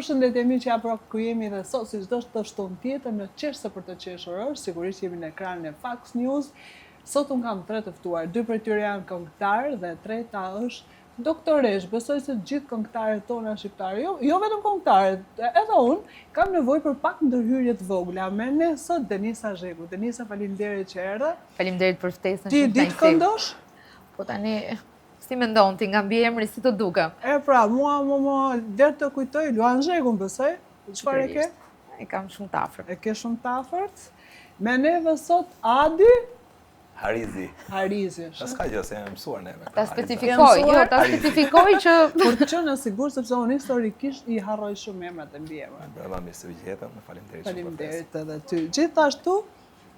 përshëndetje miq, pra ku jemi dhe sot si çdo të shtunë tjetër në Qeshse për të qeshur është, sigurisht jemi në ekranin e Fox News. Sot un kam 3 të ftuar, 2 prej tyre janë këngëtarë dhe treta është doktoresh. Besoj se të gjithë këngëtarët tona shqiptarë, jo vetëm këngëtarët, edhe unë kam nevojë për pak ndërhyrje të vogla. Me ne sot Denisa Zheku. Denisa, faleminderit që erdhe. Faleminderit për ftesën. Ti di të këndosh? Po tani si mendon ti nga mbiemri si të dukem? Pra, mua der të kujtoj Luan Zhekun, besoj. Çfarë e ke? E kam shumë të afërt. E ke shumë të afërt. Me neve sot Adi Harizi. Ta s'ka gjë se jam mësuar neve. Ta specifikoj që për të qenë sigurt sepse unë historikisht I harroj shumë emrat e mbiemrat. Brava mirë se vjetëm, faleminderit shumë. Faleminderit edhe ty. Gjithashtu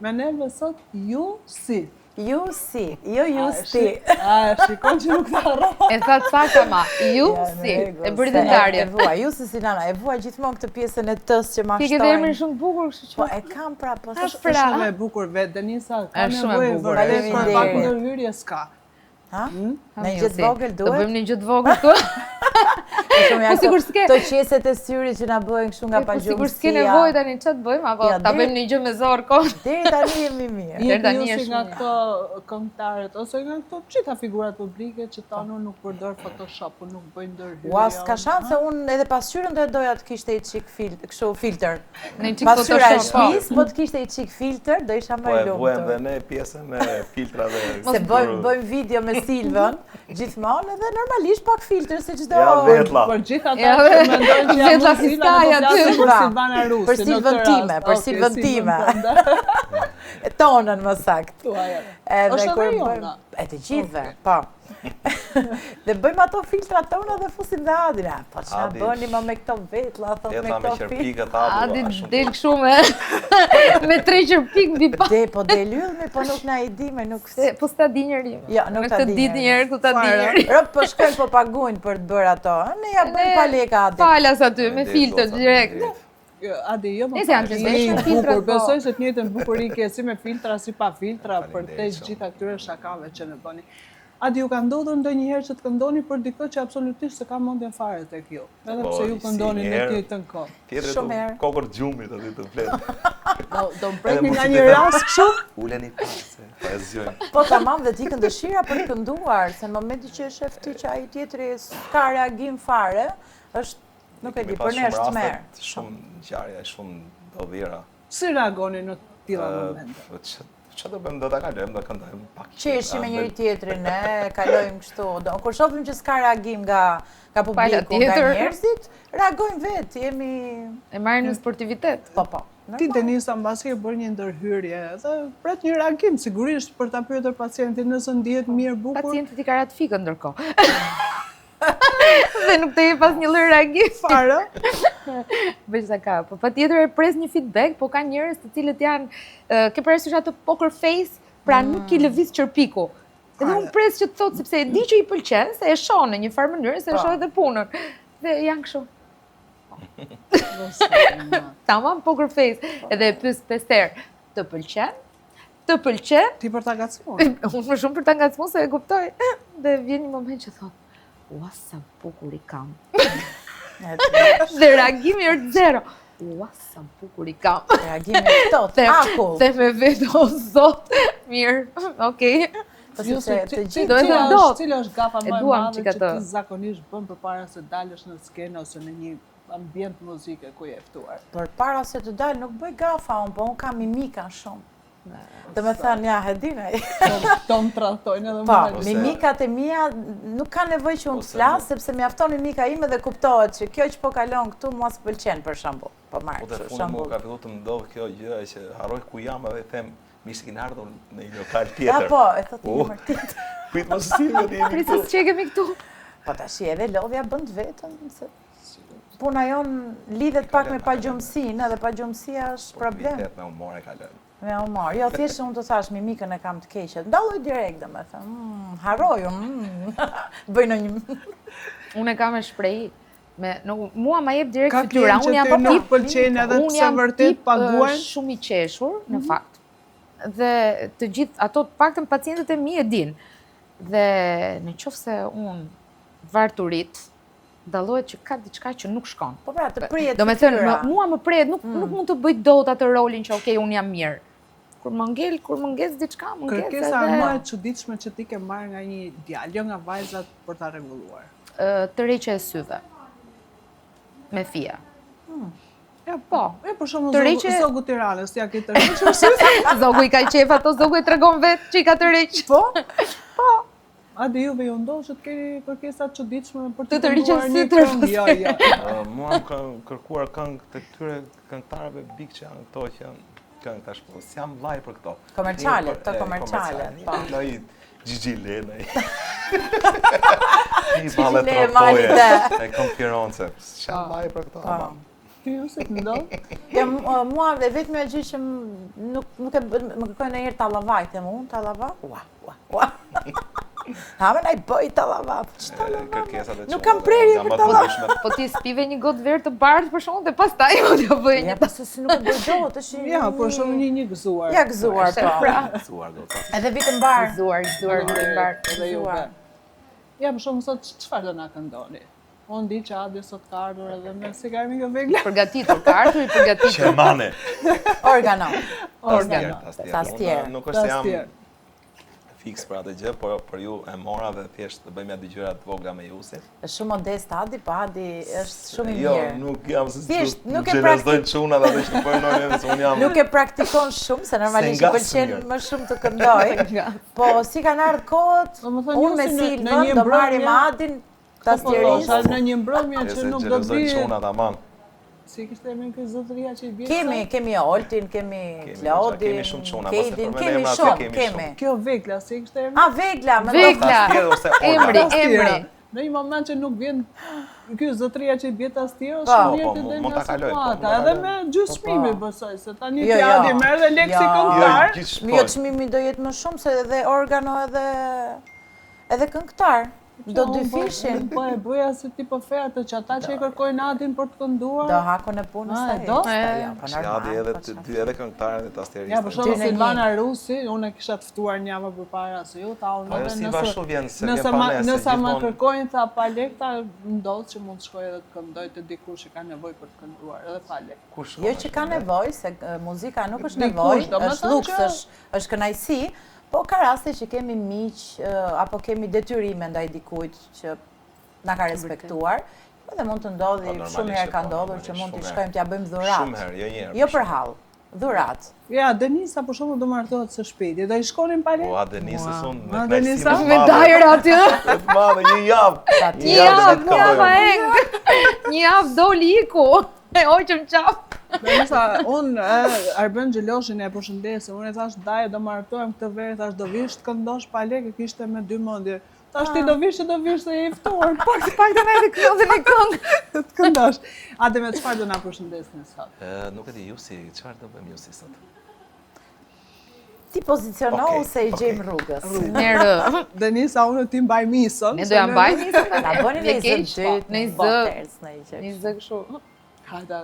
me neve sot Jusi. Jusi, jo Justi. Shikon që nuk të harro. E tha saktë ma, Jusi, e bëri të ndarje. E vua, Jusi si nana, e vua gjithmonë këtë pjesën e tës që ma Ti shtojnë. ke dhe emrin shumë të bukur, kështu që. Po e kam pra, po Është shumë e bukur vetë, Denisa, ka nevojë vërtet për pak ndërhyrje s'ka. Ha? Me një gjithë vogël Do duhet? bëjmë një gjithë vogël këtu. Po sigur s'ke. Të qeset e syrit që na bëjnë kështu nga Po sigur s'ke pagjumësia. nevojë tani ç'të bëjmë apo ta bëjmë një gjë me zor kohë. Deri tani jemi mirë. Deri tani Jusi është nga mirë. këto këngëtarët ose nga këto gjitha figurat publike që tanu nuk përdor Photoshop, nuk bëjnë ndërhyrje. Ua, s'ka shanse, unë edhe pasqyrën do doja të kishte I çik kështu filter. Në një çik Pasqyra e Photoshop. shtëpisë, po të kishte I çik filter, do isha më Po e e vuajmë dhe lumtur. ne pjesën e filtrave. Se bëjmë video me Silvën, gjithmonë edhe normalisht pak filter se çdo. Ja vetlla. Për gjithë ata që mendojnë që Vetlla jam Fiskaj aty. për Silvana Rusi. Për Silvën time, për Silvën time. E tonën më saktë. Edhe Është kur edhe bëjmë jona. e të gjithëve, po. Dhe bëjmë ato filtrat tona dhe fusim dhe Adin. Po ç'na Adi, bëni më me këto vetlla, thot me Jeta me këto filtra. qerpikët Adi apo del kështu me 3 qerpik mbi pa. Po del yllmi, po nuk na I di me nuk Po s'ta di njeri. Jo, nuk ta di Në këtë ditë njeri. njerë ku ta di njeri. Rop po shkojnë po paguajnë për të bërë ato. Ne ja bëjmë pa lekë Adit. Falas aty me filtr direkt. Adi, jo më Nëse janë të ndeshur filtrat, po. Besoj se të njëjtën bukuri ke si me filtra si pa filtra për te Faleminderit shumë. gjitha këtyre shakave që ne bëni. Adi, ju ka ndodhur ndonjëherë që të këndoni për dikto që absolutisht se ka mendjen fare tek ju. Edhe Po, pse ju si këndoni në njerë. të njëjtën kohë. Tjetër Shumë të herë. kokër gjumit aty të flet. Do mprejni Edhe nga mos një i them. rast kështu? Uleni pas se pa e zgjojnë. Po tamam dhe ti dëshira për të kënduar, se në momenti që e shef ti që ai tjetri s'ka reagim fare, është nuk e di, për ne është tmerr. Shumë ngjarje, shumë dovira. Si reagoni në tilla momente? Çfarë do bëjmë, do ta kalojmë, do këndojmë pak. Qeshim me njëri tjetrin, e kalojmë kështu. Kur shohim që s'ka reagim nga publiku, nga tjetër. njerëzit, reagojmë vetë, jemi E marrin në sportivitet. po. Ti Denisa mbasi ke bërë një ndërhyrje, dhe pret një reagim sigurisht për ta pyetur pacientin nëse ndihet mirë, bukur. Pacienti I ka ratifikën ndërkohë. Dhe nuk të jep pas një lloj reagimi. Fare. Bëj sa ka. Po patjetër e pres një feedback, po ka njerëz të cilët janë ke parasysh ato poker face, pra nuk I lëviz qerpiku. Edhe unë pres që të thotë sepse e di që I pëlqen, se e shoh në një farë mënyrë, se e shoh edhe punën. Dhe janë kështu. Tamam poker face. Edhe e pyes 5 herë, të pëlqen? Të pëlqen? Ti për ta ngacmuar. Unë më shumë për ta ngacmuar se e kuptoj. Dhe vjen një moment që thotë, ua sa bukur I kam. Dhe reagimi është zero. Ua sa bukur I kam. Reagimi këto, akull. Dhe me vetë, o zot, mirë, okej. Po sepse të gjithë do e them dot. Cila është gafa më E e duam madhe çika që të. ti zakonisht bën përpara se dalësh në skenë ose në një ambient muzike ku je ftuar? Përpara se të dal nuk bëj gafa unë, po unë kam mimika shumë. Dhe me thënë, ja, e dine. Do më tradhtojnë edhe Po, më. mimikat e mia nuk ka nevojë që unë të Ose flas, sepse mjafton mimika ime dhe kuptohet që kjo që po kalon këtu mua s'pëlqen për shembull. Po marr Po të për fundit mua shembull. ka filluar të më ndodh kjo gjë që harroj ku jam edhe them mirë se keni ardhur në një lokal Ja tjetër. po, e thotë një emër tjetër. Prit mos sillet jemi Prisë këtu. që kemi këtu. Po tash edhe lodhja bën të vetën, se puna jon lidhet pak me pagjumësinë, edhe pagjumësia është problem. Vitet me humor e kalojmë. Me humor. Jo, thjesht unë të thash mimikën e kam të keqe. Ndalloj direkt, domethënë. Harroj, bëj në një Unë e kam e shprehi. Mua ma jep direkt Ka fytyra. klientë Unë jam që ty nuk pëlqejnë edhe unë pse jam vërtet tip, paguajnë. shumë I qeshur, në fakt. Dhe të gjithë ato të paktën pacientët e mi e din. Dhe në qoftë se unë varturit, dallohet që ka diçka që nuk shkon. Po pra, të prijet. Do me thënë, mua më pret, nuk mund të bëj dot atë rolin që okej, unë jam mirë. Kur më nges diçka, më nges. Kërkesa më e çuditshme që ti ke marrë nga një djalë, jo nga vajzat për ta rregulluar. Tërheqja e syve. Me fija. Ja, po. Për shembull zogu Tiranës, ja ke tërhequr syve. Zogu i ka qef ato, zogu e tregon vetë që i ka tërheq. Po. Ade juve ju ndoshë që të keni kërkesa të çuditshme për të tërhiqur një këngë. Jo. Mua më kanë kërkuar këngë të këtyre këngëtarëve big që janë këto që janë këngë tash po. S'jam vllai për këto. Komerciale, këto komerciale. Po. Gigi Lena. Ti balle tropoje. E konkurrencë. S'jam vllai për këto. Ti ju se ndodh? Ja, mua dhe vetëm gjë që nuk e më kërkojnë ndonjëherë tallavaj, them unë tallava. Ua. Ha më nai bëj tallava. Nuk kam prerje për tallava. Po ti spive një gotë verë të bardhë për shkak të pastaj mund t'ja bëj një. Ja, pse si nuk e bëj dot, është. Ja, po shumë një gëzuar. Ja, gëzuar po. Gëzuar goca. Edhe vitë mbar. Gëzuar vitë mbar. Edhe juve. Ja, për shumë sot çfarë do na këndoni? Unë di që Adi sot ka ardhur edhe me si ka ardhur vegla. Përgatitur, ka ardhur i përgatitur. Qemane. Organo. Tastier. Nuk është se jam fiks për atë gjë, por për ju e mora dhe thjesht të bëjmë ja dy gjëra të vogla me Jusin. Është shumë modest Adi, po Adi është shumë i Jo, mirë. nuk jam se nuk e gjelesdojnë çuna dhe ato që përnojnë se unë jam. Nuk e praktikon shumë, se normalisht i pëlqen më shumë të këndoj. Po si kanë ardhur kohët, unë me Silvën do marrim Adin tastierisht. Në një mbrëmje që nuk do të bëjë çuna tamam. Si kishte emrin ky zotëria që i bie? Kemi Oltin, kemi Claudin, kemi shumë çuna, Kedin, kemi shumë. Kjo Vegla, si kishte emrin? Ah, Vegla, emri. Në një moment që nuk vjen ky zotëria që i bie tastier, Po, mund ta kaloj. Edhe me gjysmë çmimi besoj se tani ti Adi merr dhe leksikon. Jo, çmimi do jetë më shumë se edhe organo edhe këngëtar. Do dy fishin. Po e bëja se ti po fe atë që ata që i kërkojnë Adin për të kënduar. Do hakon e punës së do. Adi edhe këngëtarën dhe tastieristë. Ja, për shembull Silvana Rusi, unë e kisha të ftuar një javë përpara se ju, ta unë nëse më kërkojnë tha pa lek, ta ndodh që mund të shkoj edhe të këndoj te dikush që ka nevojë për të kënduar edhe pa lek. Jo që ka nevojë, se muzika nuk është nevojë, është luks, është kënaqësi. Po ka raste që kemi miq apo kemi detyrime ndaj dikujt që na ka respektuar, edhe mund të ndodhi, shumë herë ka ndodhur që mund t'i shkojmë t'ja bëjmë dhurat. Shumë herë, jo një herë. Jo për hall, dhurat. Ja, Denisa për shembull do martohet së shpejti, do i shkonin pa lek. Po, Denisa son me Denisa me dajër aty. Të madhe një javë. Një javë doli iku. E hoqëm qaf. Denisa, unë Arben Xheloshin e përshëndesë, unë e thash daje do martohem këtë verë, thash do vish të këndosh pa lekë, kishte me 2 mendje. Thash ti do vish se je i ftuar, pak të edhe këndën e këngë të këndosh. Ade me çfarë do na përshëndesni sot? Nuk e di Jusi, çfarë do bëjmë Jusi sot? Ti pozicionohu se i gjejmë rrugës. Merë. Denisa, unë ti mbaj misën. Ne do ja mbaj misën. Ta bëni në zë dytë, në zë kështu. Hajde.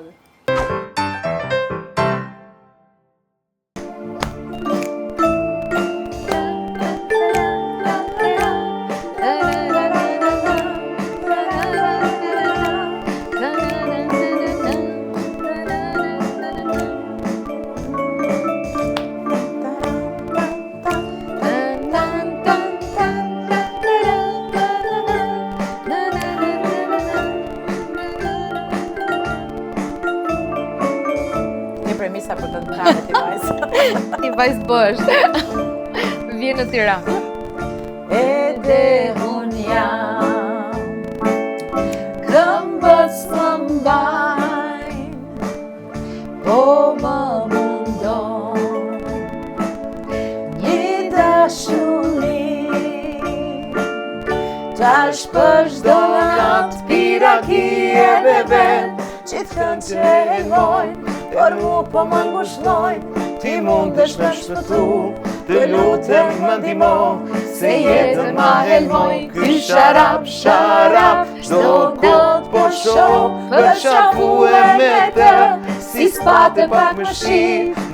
Premisa për të ndërë ti vajzë. Ti vajzë bësh. Vjen në Tiranë. Edhe unë jam këmbës më mbajnë, po më mundon një dashuri, tash për çdo natë piraki e beben, që të kënqenojnë, për mu po më ngushnojnë, ti mundesh me shpëtu, të lutem më ndihmo, se jetën ma helmoj, ky sharap, çdo kot po shoh, për shafu e me të, si spate pak më shi,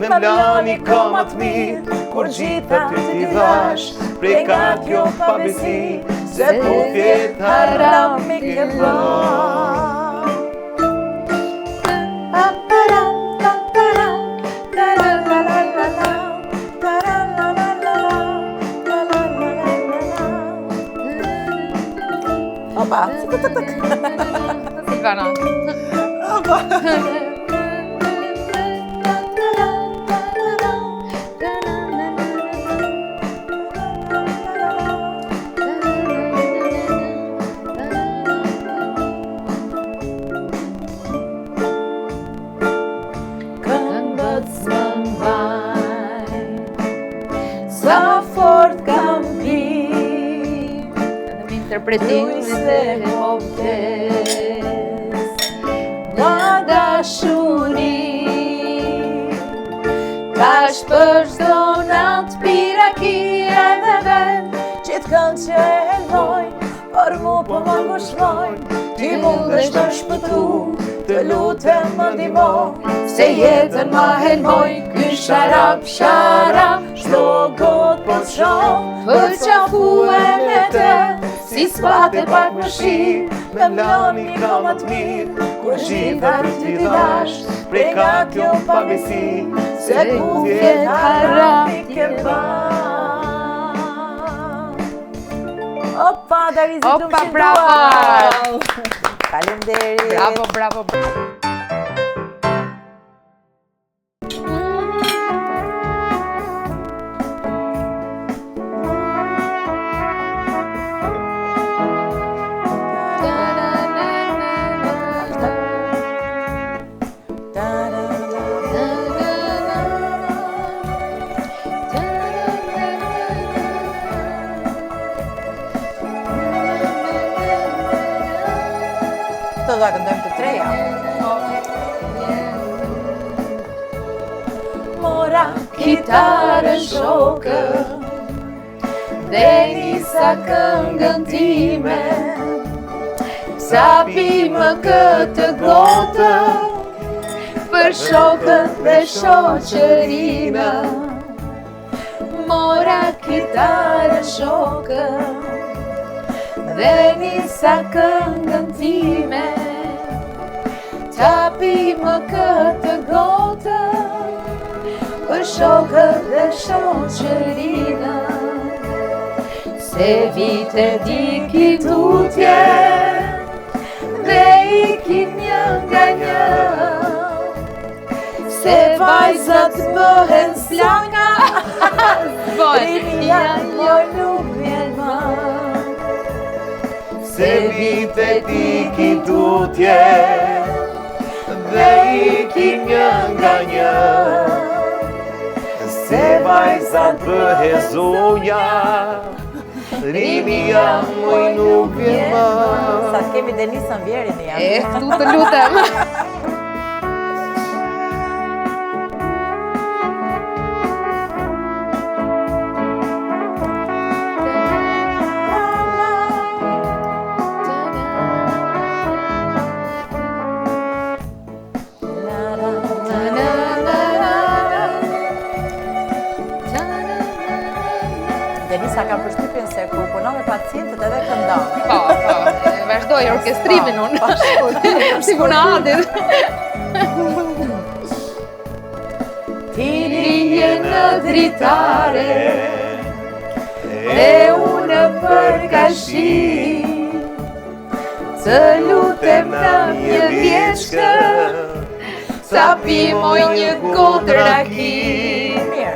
me mlani komat mirë, kur gjitha ty t'i dhash, prej ka kjo pabesi, se po tjetë haram mi ke bë. Opa, Silvana. këngët s'më mbaj, sa fort kam pi, Interpretim se hoptes, nga dashuri, tash për çdo natë piraki edhe vend, që t'kënë që e lojnë, për mu po më ngushlojnë, ti mundesh të shpëtu, të lutem më ndihmo, se jetën ma helmoj, ky sharap, çdo gotë po t'shoh, për qafuem e te, si spate pak më shirë, me mloni ka më t'mirë, kur gjitha ty t'i dash, prej ka kjo pabesi, se ku vjet haram i ke ba. Opa, Darizi Opa, bravo! Faleminderit. Bravo, bravo. Këto do ta këndojmë të treja. Mora kitarën shokë, dhe nisa këngën time, sapi më këtë gotë, për shokët dhe shoqërime. Mora kitarën shokë, dhe nisa këngën time, tapi më këtë gotë, për shokët dhe shoqërina. Se vite diki tutje, dhe ikin një nga një, se vajzat bëhen slanga, rimja jo nuk vjen më. Se vite tiki tutje, dhe ikin një nga një, se vajzat bëhe zonja, rimja moj nuk vjen më. Sa t'kemi Denisën Vjerin jam. Këtu të lutem. Denisa ka përshtypjen se kur punon me pacientët edhe këndon. Po, vazhdoj orkestrimin unë. Si puna Adit. Ti rije në dritare, e unë për kashi, të lutem në një vjeçkë, sa pimoj një gotë raki. Një.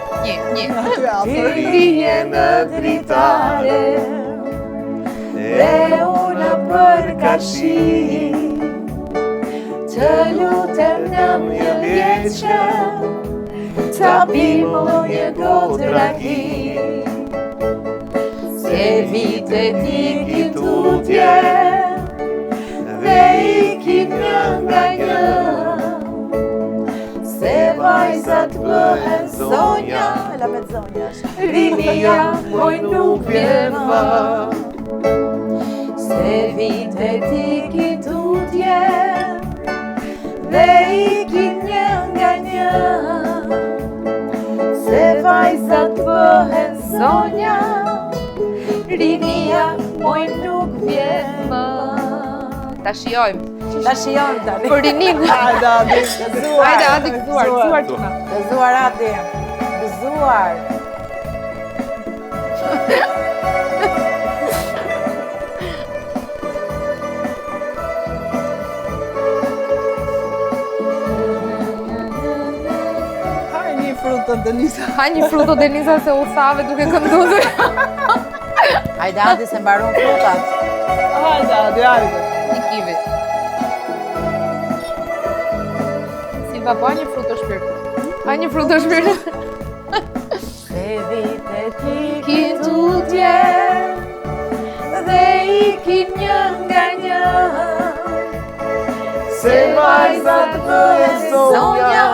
Ti rije në dritare, e unë për kashi, të lutem në një vjeçkë, sa pimoj një gotë raki. Se vite tiki tutje, dhe ikin një nga një, se vajzat bëhen zonja, rimja moj nuk vjen më. Se vite tiki tutje, dhe ikin një nga një, se vajzat bëhen zonja, rinia, moj nuk vjen më. Ta shijojmë. Ta shijojmë tani. Për rinin. Hajde, Adi. Hajde, Adi, gëzuar tuna. Gëzuar Adi. Gëzuar. Fruto Denisa. Ha një fruto Denisa se u thave duke kënduar. Hajde Adi se mbaron frutat. Hajde, Adi, hajde. Një kivi. Silva, po një fruto shpirtu. Ha një fruto shpirtu. Se vitet ikin tutje dhe ikin një nga një. Se vajzat bëhen zonja,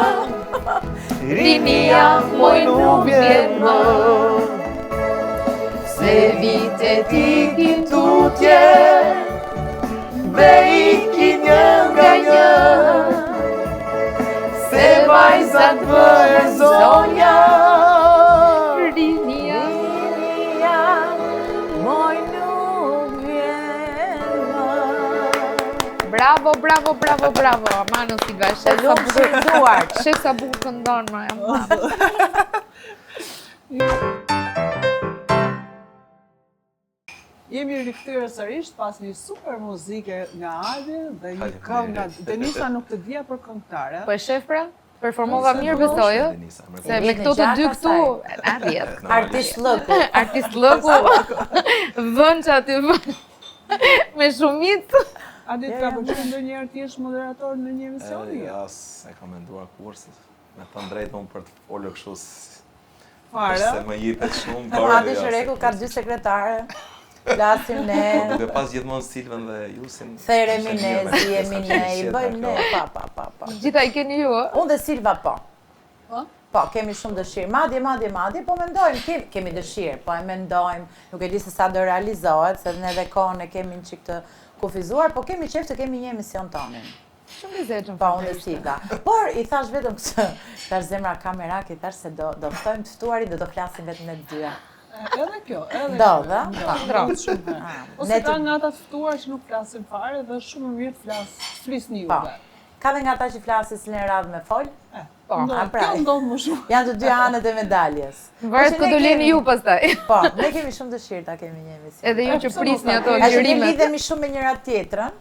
rinia moj nuk vjen më. Se vitet ikin tutje dhe ikin një nga një. Se vajzat bëhen zonja, Rinia. moj nuk vjen më. Bravo, bravo, bravo, bravo. Amano Silva, shef sa bukur Gëzuar. Shef sa bukur këndon, ma jam. Jemi rikthyer sërish pas një super muzike nga Adi dhe një këngë nga Denisa, nuk të dija për këngëtare. Po e shef pra? Performova mirë besoj, ë? Se me këto të dy këtu, na vjet. Artist lëku. Artist lëku. Vën që aty vën. Me shumicë. Adi, ka pëlqyer ndonjëherë ti jesh moderator në një emisioni? As e kam menduar kurse. Me të drejtë unë për të folur kështu Fare. se më jepet shumë. Adi Shëreku ka 2 sekretare. Flasim ne. Duke pas gjithmonë Silvën dhe Jusin. There Minezi, Emine, i bëjmë ne, pa. Gjitha i keni ju, ë? Unë dhe Silva po. Po? Po, kemi shumë dëshirë. Madje, po mendojmë, kemi dëshirë, po e mendojmë, nuk e di se sa do realizohet, se ne dhe kohën e kemi një çik të kufizuar, po kemi qef të kemi një emision tonin. Shumë lezetshëm. Po, unë dhe Silva. Por, i thash vetëm këtë, tash zemra kamerak, i thash se do ftojmë të ftuarit dhe do flasim vetëm ne të dyja. Edhe kjo, edhe Do, kjo. dhe? Ndronë shumë. Ose Ne ka të- nga ata të ftuar që nuk flasin fare dhe është shumë mirë të flisni Po. juve. Ka dhe nga ta që flasin si në radhë me fol, Po, a pra. Kjo ndodh më shumë. janë të dy anët e medaljes. Varet Por që ku ne do leni kemi- ju pastaj. Po, ne kemi shumë dëshirë ta kemi një emision. Edhe ju që prisni ato Ashtu ne gjërimet. lidhemi shumë me njëra tjetrën,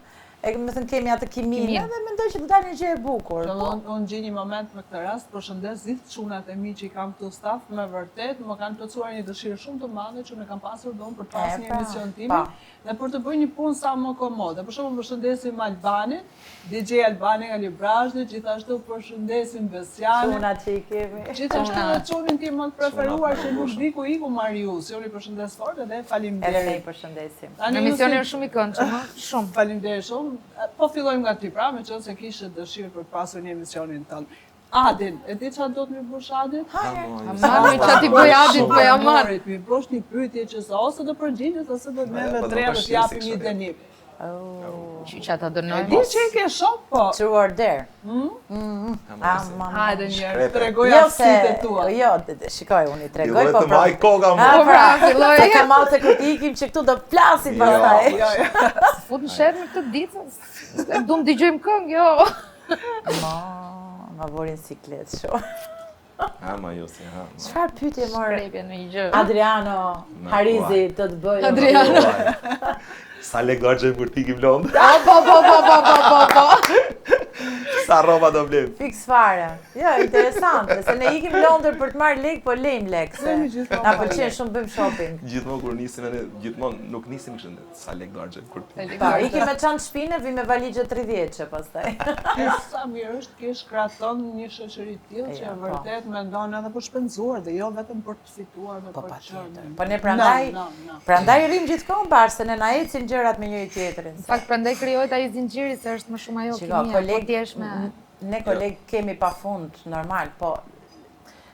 e më thënë kemi atë kiminë dhe mendoj që do dalë një gjë e bukur. Po, Unë gjej një moment me këtë rast, përshëndes gjithë çunat e mi që i kam këtu staf, me vërtet më kanë plotësuar një dëshirë shumë të madhe që ne kam pasur donë për të pas një pra, emision timi po. dhe për të bërë një punë sa më komode. Për shembull përshëndesim Albanin, DJ Albani nga Librazhdi, gjithashtu përshëndesim Besianin. Çunat që i kemi. Gjithashtu edhe çunin tim më të preferuar që nuk di ku iku Marius. Joni përshëndes fort dhe Edhe ne i faleminderit. përshëndesim. Tani Emisioni Jusi- është shumë i këndshëm, ë? Shumë. Faleminderit shumë. Po fillojmë nga ti pra, me qënë se kishe dëshirë për të pasur një emisionin tënë. Adin, e di çfarë do të më bësh Adin? Mami, çfarë ti bëj Adit, po ja marr. Mi bësh një pyetje që se ose do përgjigjesh ose do të neve po do tre do përshirë të japim si një kështu. dënim. Që ata E dënojnë. di që e ke shok, po. True order. Hajde njerë, Shkrepe. tregoj Jo se, aftësitë tua. jo, shikoj, unë i tregoj, Jo, po të maj koka Ah, më. Po pra, filloj. Se kam atë kur ikim që këtu do flasim Jo. pastaj. Jo, jo. Fut në sherr me këtë ditë. Dum dëgjojmë këngë, jo. Ma vorin siklet shumë. Ha, ma Jusi, ha. ma. Çfarë pyetje morë? Prepje në një gjë. Adriano Harizi të të bëjë. Adriano. Sa legargje për t'ikim Londë. Po. Sa roba do blem. Fiks fare. Jo, interesante, se ne ikim në Londër për të marrë lek, po lejmë lek. Se Lejmë gjithmonë na me pëlqen lek. shumë bëjmë shopping. Gjithmonë kur nisim edhe, gjithmonë nuk nisim kështu sa lek do argjëm kur ti. Po, ikim me çantë shpinë, vi me valixhe 30 pastaj. Sa mirë është kish kraton një shoqëri të tillë që Ja, po. vërtet mendon edhe për shpenzuar dhe jo vetëm për të fituar dhe Po për të patjetër. qenë. Po ne prandaj No. prandaj rrim gjithkohë bashkë, se ne na ecin gjërat me njëri tjetrin. Në fakt prandaj krijohet ai zinxhiri se është më shumë ajo Shiko, kimia, po koleg, ti je me ne koleg kemi pafund, normal, po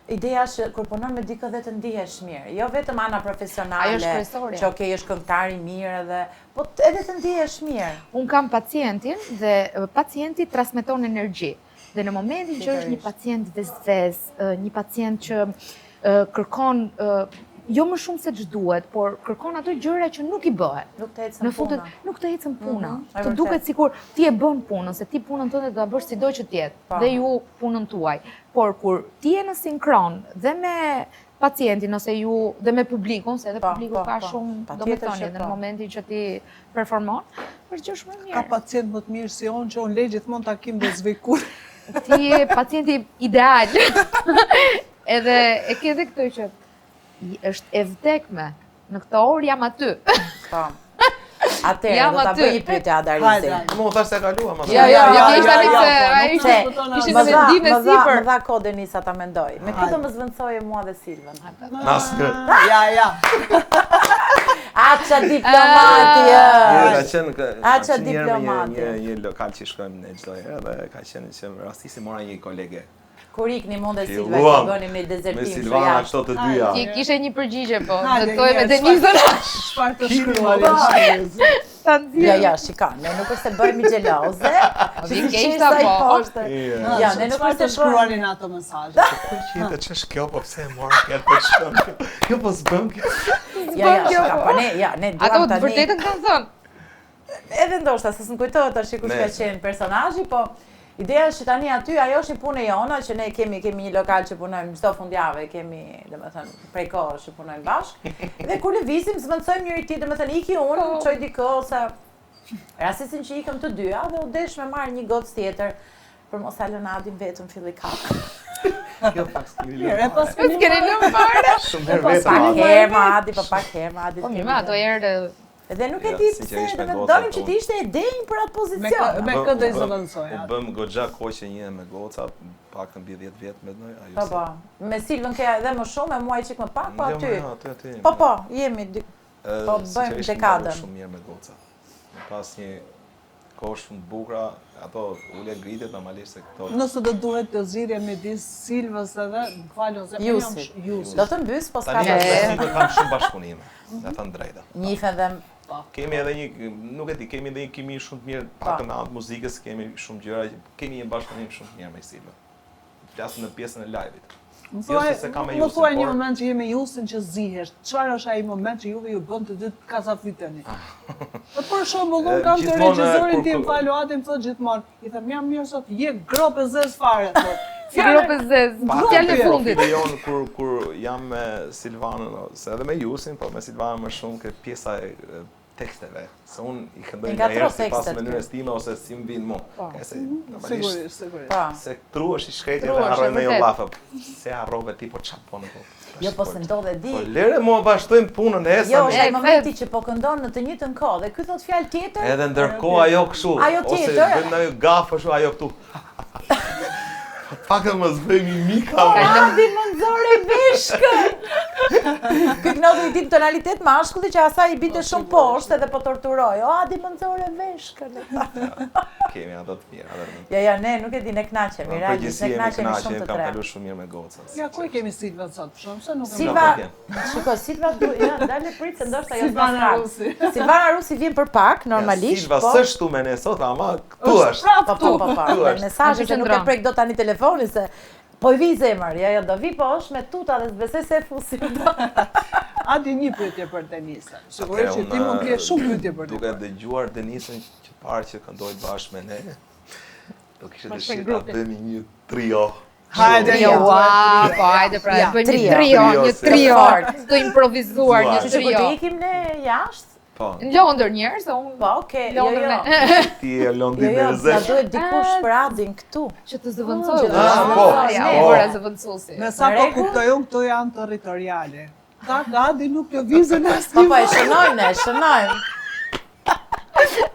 ideja është kur punon me dikë dhe të ndihesh mirë, jo vetëm ana profesionale. Ajo është kryesorja. Që okay, është këngëtar i mirë edhe, po edhe të ndihesh mirë. Un kam pacientin dhe pacienti transmeton energji. Dhe në momentin që është një pacient vezvez, një pacient që kërkon jo më shumë se ç'duhet, por kërkon ato gjëra që nuk i bëhet. Nuk të ecën Në fund puna. nuk të ecën puna. E Të vërtet. duket sikur ti e bën punën, se ti punën tënde do ta bësh sido që të jetë, Po. dhe ju punën tuaj. Por kur ti je në sinkron dhe me pacientin ose ju dhe me publikun, se edhe Po, publiku po, ka po. shumë Patjetër domethënie që në po. momentin që ti performon, është gjë shumë e Ka mirë. pacient më të mirë si që unë le gjithmonë takim dhe zvekur. Ti je pacienti ideal. Edhe e ke edhe këtë që është e vdekme. Në këtë orë jam aty. Po. Atëherë Jam do ta aty. bëj një pyetje Adarisi. Hajde. Mu thash se kaluam atë. Ja, ja, ishte ja, se ja, ai nuk ishte se kupton ishte asgjë. në vendim e sipër. Më dha kohë Denisa ta mendoj. Me këtë do më zvendçoje mua dhe Silvën. Naskë. Ja. Aça diplomati. Ka qenë A, qa diplomati. një lokal që shkojmë ne çdo herë dhe ka qenë që rastisi mora një kolege. Kur ikni mund e Silva Filluam që bënim një Me dezertim Silvana këto të dyja. Ti kishe një përgjigje, po, Hajde, në toj me njerëz, Denisën. Çfarë të shkruar? Ja, shika, ne nuk është se bëhemi xheloze. Vi keqta, po. Ja, ne nuk Çfarë është të se shkruanin ato mesazhe? Qita ç'është kjo, po pse e morë këtë për shkëm? Jo po s'bëm kjo. Ja, shika, po ne Ato duam të tani. vërtetën kanë thënë. Edhe ndoshta se s'm kujtohet tash kush ka qenë personazhi, po ideja është që tani aty ajo është një punë e jona që ne kemi një lokal që punojmë çdo fundjavë, kemi domethënë prej kohësh që punojmë bashkë. Dhe kur lëvizim zvendçojmë njëri tjetrin, domethënë iki unë, çoj dikë ose rastisin që ikëm të dyja dhe u desh me marr një gocë tjetër për mos ta lënë Adin vetëm filli kak. Jo pak s'kemi Mirë, e pas S'keni lënë fare. Shumë herë Pak vetëm. herë ma Adi, po pak herë ma Adi. Po mirë, ato herë Edhe nuk e Ja, di sinqerisht pse, me do gocat, donim që unë- ti ishte e denjë për atë me pozicion. këtë do i zëvendësoja. U bëm goxha kohë që një me goca, pak të mbi 10 vjet me noi, ajo. Po po. Me Silvën ke edhe më shumë, me mua i çik më pak, po aty. aty. Po, jemi po, bëjmë dekadën. Shumë mirë me goca. Pas një kohë shumë të bukura, ato ule ngritet normalisht se këto. Nëse do duhet të zgjidhje midis Silvës edhe, më falon se Jusit. Do të mbys, po s'ka Tani të ne do kam shumë bashkëpunime. Me thënë drejtë. Njifen dhe Kemi edhe nuk e di, kemi edhe një kimi shumë të mirë, pak me anë të muzikës, kemi shumë gjëra, kemi një bashkëpunim shumë të mirë me Silvën. Flasim në pjesën e live-it. Më thuaj një moment që je me Jusin që zihesh. Çfarë është ai moment që juve ju bën të dy të kazafyteni? Për shembull, unë kam të regjisorin tim Faluatin thotë gjithmonë, i them jam mirë sot, je grop e zez fare thotë. Grop e zez, fjalë e fundit. Jon kur jam me Silvanën ose edhe me Jusin, po me Silvanën më shumë ke pjesa e teksteve. Se unë i këndoj nga herë si pas mënyrës time ose si më vinë mu. Sigurisht. Se tru është i shkrejti dhe harroj me jo lafë. Se harrove ti po qatë po në po. Jo, po se ndodhe di. Po lere mua vazhdojmë punën e Jo, esa. është ai momenti që po këndon në të njëjtën kohë dhe ky thot fjalë tjetër. Edhe ndërkohë ajo kështu. Ajo tjetër. Ose bën ajo gafë ashtu ajo këtu. Pak më zbëj mimika. Adi më nxore veshkën. Ky këndon një tonalitet mashkulli që asaj i binte shumë poshtë edhe po torturoj. O, Adi më nxore veshkën. Kemi ato të mira. Ja, ne nuk e di, ne kënaqemi, realisht ne kënaqemi shumë të Kam tre. kaluar shumë mirë me goca. Ja, ku e kemi Silvën sot? Shumë se nuk e Silva, shiko, Silva ja, dale prit se ndoshta jo Silvana Rusi. Silvana Rusi vjen për pak, normalisht, Silva po. s'është tu me ne sot, ama këtu është. Po. Me mesazhe që nuk e prek dot tani telefonin se po i vi zemër, ja, do vi po është me tuta dhe s'besoj se e fusim. Adi një pyetje për Denisën. Sigurisht që ti mund të kesh shumë pyetje për Duke dëgjuar Denisën që parë që këndoi bashkë me ne, do kishte dëshirë ta bëni një trio. Hajde, po hajde pra, bëjmë një trio, të improvizuar një Kështu që po trio. të ikim ne jashtë? Po. Në Londër njerëz, unë Po, okay, jo. Ti e Londri Jo, me na rrezesh. duhet dikush për Adin këtu. që të zëvendësoj. po. Ja, Po. ora zëvendësuesi. Me sa po kuptoj unë, këto janë territoriale. Adi nuk lëvizën asnjë. Po, e shënojmë.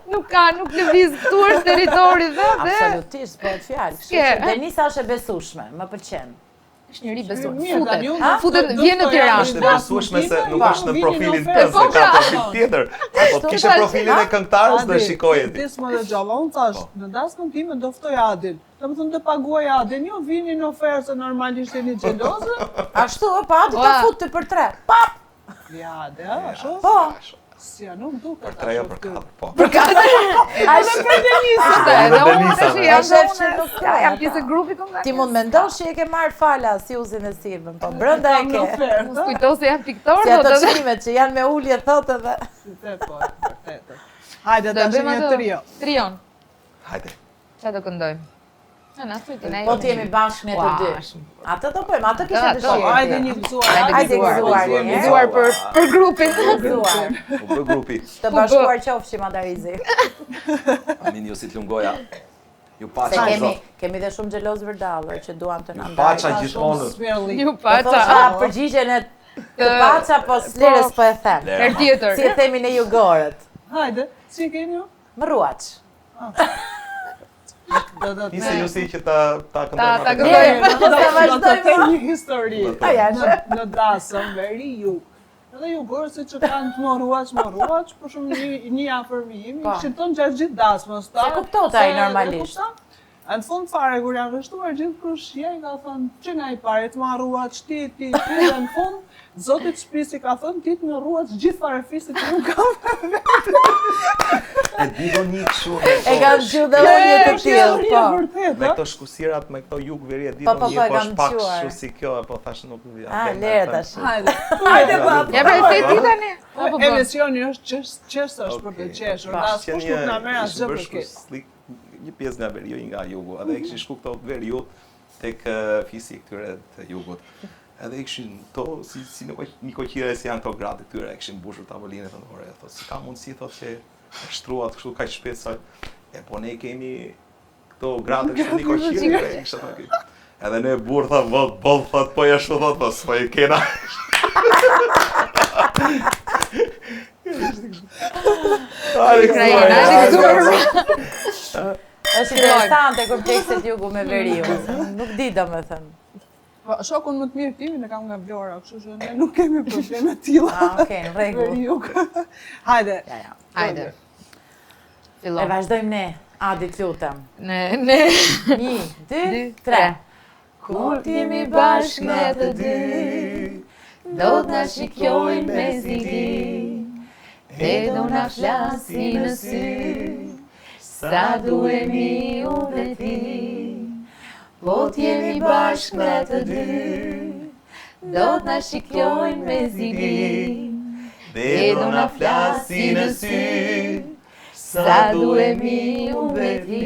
Nuk lëviz këtu është territori dhe. Absolutisht, bëhet fjalë. Kështu që Denisa është e besueshme, më pëlqen. Është njëri besuar. Futet. Futet vjen në Tiranë. Është e besueshme se nuk është në profilin tënd, Po, se ka profil tjetër. Po të kishe profilin e këngëtarës do shikoje ti. Ti s'më dëgjova, unë thash, në dasmën time do ftoj Adin. Domethënë të paguaj Adin, jo vini në ofertë se normalisht jeni xheloze. Ashtu, pa Adi ta futte për 3. Pap! Ja, ashtu. Po. Si nuk duket. Për 3 për 4, po. Edhe unë tash jam shef që nuk ka. jam pjesë e grupit kombëtar. Ti mund mendosh që e ke marrë fala si Uzin e Silvën, po brenda e ke. Mos kujto se jam piktor, Si ato çmimet që janë me ulje thotë edhe. Po, vërtet. Hajde tash një trio. Trion. Hajde. Çfarë do këndojmë? Na thuaj ti na. Po të jemi bashkë ne të dy. Atë do bëjmë, atë kishe dëshirë. Hajde një gëzuar. Hajde gëzuar. Gëzuar për grupin. Gëzuar. U bë grupi. Të bashkuar qofshim Adarizi. Amin ju si të lungoja. Ju Se paça kemi dhe shumë xheloz vërdallër që duan të na Ju paça ndajnë. gjithmonë. Ju Po thosha paça. përgjigjen e të paça po s'lirës po e them. Her tjetër. Si e themi ne jugorët. Hajde, si e keni ju? Më ruaç. Nise ju si që ta Ta këndojmë. këndojmë. Do të vazhdojmë. Do të them një histori. Aja, Në dasëm, veri ju. Edhe ju gorë se që kanë të moruaç, për shumë një afërmimi, shqipton gjatë gjithë dasmës. Se kuptot ai normalisht. Në fund fare, kur janë rështuar gjithë krushje, ka thënë, që nga I pare të marruaç, ti, dhe në fund, zotit shpisi ka thënë, ti të më ruaç gjithë fare fisit që nuk kam. E dido një këshu. E kam gjuhë dhe unë të tillë, po. Me këto shkusirat, me këto jug veri e dido Po, një, po kam shpak dëgjuar. kështu si kjo, po thash nuk vjen. Lere tash. Hajde, Ja pra se ti tani. Apo bën. emisioni është qesë është për të qeshur, da s'kush nuk na merr asgjë për këtë. Një pjesë nga veriu, nga jugu, edhe e kishin shku këto veriu tek fisi këtyre të jugut. Edhe i kishin to, si një koqire si janë këto gratë këtyre, e kishin mbushur tavolinë, thonë, ore, thotë, si ka mundësi, thotë, që e shtruat kështu kaq shpejt sa, e po ne kemi këto gratë kështu një koqire, e kisha thonë. Edhe ne burë, thotë, boll, thotë, po jashtu, thotë, po s'po e kena. Është interesante kur plekset jugu me veriu. Nuk di domethënë. Po, shokun më të mirë timin e kam nga Vlora, kështu që ne nuk kemi probleme të tilla. Okej, në rregull. Hajde. Hajde. E Fillon. vazhdojmë ne. Adi, të lutem. Ne. 1, 2, 3. Kur t'jemi bashkë ne të dy, do t'na shikojnë me zili, e do na flasin në sy, sa duhemi unë dhe ti. Po t'jemi bashkë ne të dy, do t'na shikojnë me zili, e do na flasin në sy, sa duhemi unë dhe ti.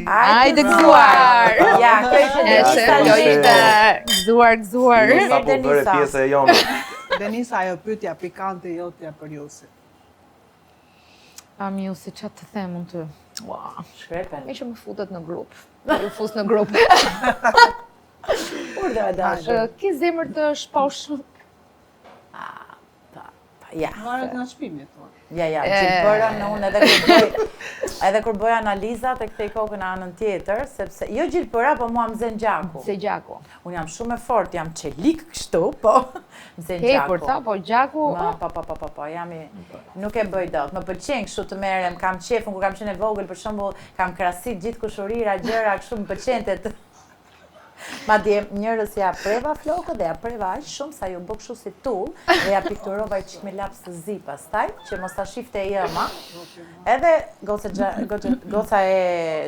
Hajde gëzuar! Ja, kjo ishte Gëzuar. Sa po bëre pjesë e jonë. Denisa, ajo pyetja pikante jotja për Jusin. Ami, si çfarë të them unë ty? Ua, Shkrepen. më që më futet në grup. Ju fus në grup. Urdhë e dashur. Ki zemër të shposh. Ja. Varet nga shpimi, thonë. Ja, që bëra në unë edhe kur bëj analizat e kthej kokën në anën tjetër, sepse jo gjithë bëra, po mua më zen gjaku. Se gjaku. Unë jam shumë e fortë, jam çelik kështu, po më zen gjaku. Hepur, tha, po gjaku. Po, nuk e bëj dot. Më pëlqen kështu të merrem, kam qefun kur kam qenë e vogël, për shembull, kam krahasit gjithë kushurira, gjëra kështu më pëlqente të madje njerëz ja preva flokët dhe ja preva aq shumë sa ju bë kështu si tull dhe ja pikturova çik me laps të zi pastaj që mos ta shifte jema. Edhe goca e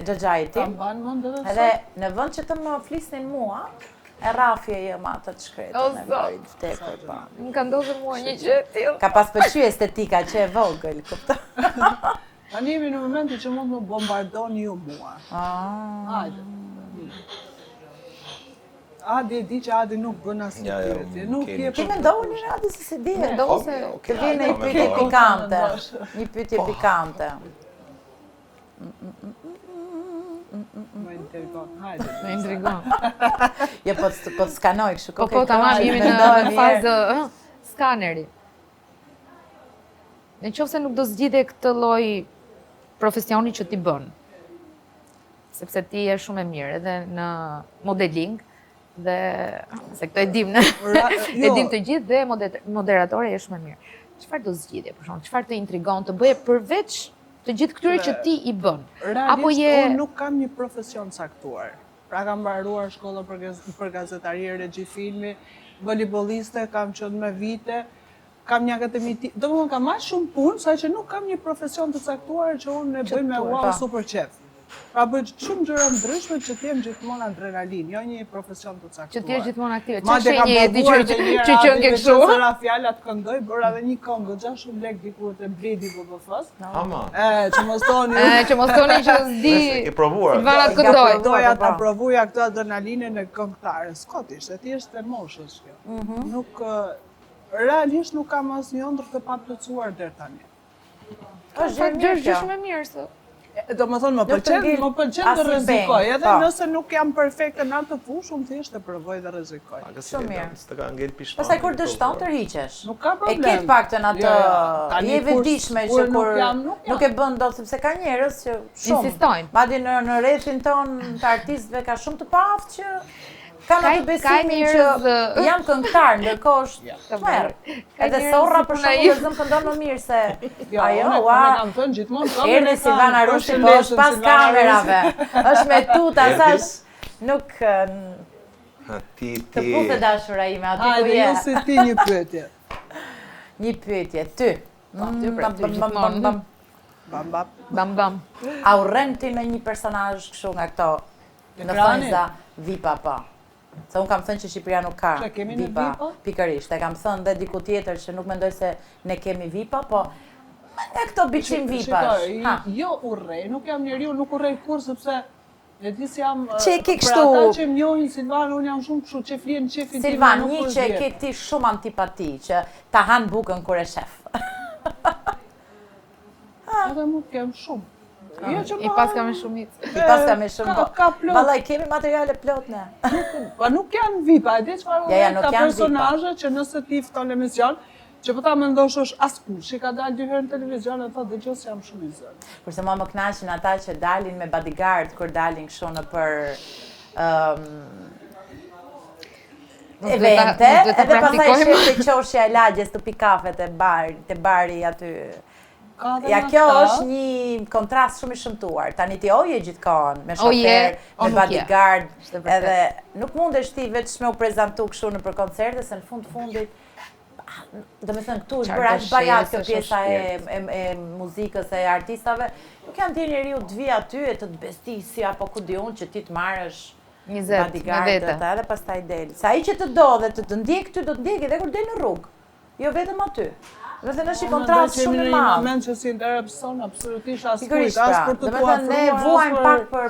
xhaxhait tim. Edhe në vend që të më flisnin mua, e rrafje jema atë të shkretën e bërit vtepër pa. Më ka ndodhur mua një gjë e tillë. Ka pas pëlqyer estetika që e vogël, kupton? Tani jemi në momentin që mund të bombardoni ju mua. Hajde. Adi e di që Adi nuk bën asnjë pyetje. Nuk je Ti mendoni në Adi se di. Mendoj se Të vjen një pyetje pikante. Një pyetje pikante. Më intrigon. Hajde. më intrigon. Jo, po të skanoj kështu. Po tamam jemi në fazë skaneri. Në qoftë se nuk do zgjidhe këtë lloj profesioni që ti bën. Sepse ti je shumë e mirë edhe në modeling dhe se këto e dim e dim të gjithë dhe moderatore je shumë e mirë. Çfarë do zgjidhje për shkak? Çfarë të intrigon të bëje përveç të gjithë këtyre që ti i bën? Apo je unë nuk kam një profesion caktuar. Pra kam mbaruar shkollën për gazetari, regji filmi, voleybolliste, kam qenë me vite, kam një akademi, domethënë kam aq shumë punë, sa që nuk kam një profesion të caktuar që unë e bëj me wow super qef. Pra bëj shumë gjëra ndryshme që të jem gjithmonë adrenalin, jo një profesion të caktuar. Që ti je gjithmonë aktive. Madje kam provuar që qen ke kështu. Sa fjalat këndoj, bëra edhe një këngë, goxha shumë lek diku te Bledi BBF-s. Ama. Që mos thoni. Që mos thoni që s'di. E provuar. Silvana këndoj. Doja ta provuja këtë adrenalinën e këngëtares. Kot ishte, thjesht e moshës kjo. Nuk realisht nuk kam asnjë ëndër të paplotësuar deri tani. Është gjë shumë e mirë sot. Do më thonë, më pëlqen të rrezikoj, edhe nëse nuk jam perfekte në atë fushë, unë thjesht të provoj dhe rrezikoj. Shumë mirë. S'të ka ngel pishman. Pastaj kur dështon tërhiqesh. Nuk ka problem. E ke paktën atë je vetëdijshme që kur nuk e bën dot sepse ka njerëz që shumë insistojnë. Madje në rrethin ton të artistëve ka shumë të paftë që kanë atë besimin që jam këngëtar, ndërkohë është merr. Edhe Sorra për shembull zëm këndon më mirë se ajo, ua. Kam thënë gjithmonë Erdhi Silvana Rushi poshtë pas kamerave. Është me tuta thash, nuk Ti të puthë dashura ime aty ku Hajde, je. jo si ti një pyetje. Një pyetje, ty. Bam, bam. Bam bam. A urren ti në një personazh kështu nga këto në fënza vipa po? Se unë kam thënë që Shqipëria nuk ka Që kemi në vipa, vipa? pikërisht. E kam thënë dhe diku tjetër që nuk mendoj se ne kemi vipa, po e këto biçim vipash. Jo urrej, nuk jam njeriu, nuk urrej kur sepse e di si jam Që e ke për kështu- ata që më njohin Silvan, unë jam shumë kështu që flien qefin tim. Silvan, nuk një është që e vjet. ke ti shumë antipati, që ta han bukën kur e shef. Edhe nuk kem shumë. Jo që I pas kam shumicë. I pas ka me shumë po. Ka plot. Vallai, kemi materiale plot ne. Pa nuk janë vipa, e di çfarë Ja, nuk ka janë personazhe që nëse ti fton emision, që po ta mendosh është askush, që ka dalë 2 herë në televizion e thotë dëgjoj se jam shumë i zënë. Kurse mua më kënaqin ata që dalin me bodyguard kur dalin kështu në për evente, edhe pastaj shef të qoshja e lagjes të pikafet te bari aty. Ja, kjo është një kontrast shumë i shëmtuar. Tani ti oje gjithkohon me shofer, me bodyguard, edhe nuk mundesh ti vetëm me u prezantu kështu në për koncerte, se në fundit do me thënë këtu është bërë aq bajat kjo pjesa e muzikës e artistave. Nuk janë ti njeriu të vi aty e të të bestisi apo ku di unë që ti të marrësh një zet me bodyguard vete. edhe pastaj del. Sa ai që të do dhe të ndjek ty do të ndjek edhe kur del në rrugë. Jo vetëm aty. Do të thënë është një kontrast shumë i Në madh. moment që si intereson absolutisht as kujt, Pikërisht as pra. për të Do me thënë ne vuajmë pak për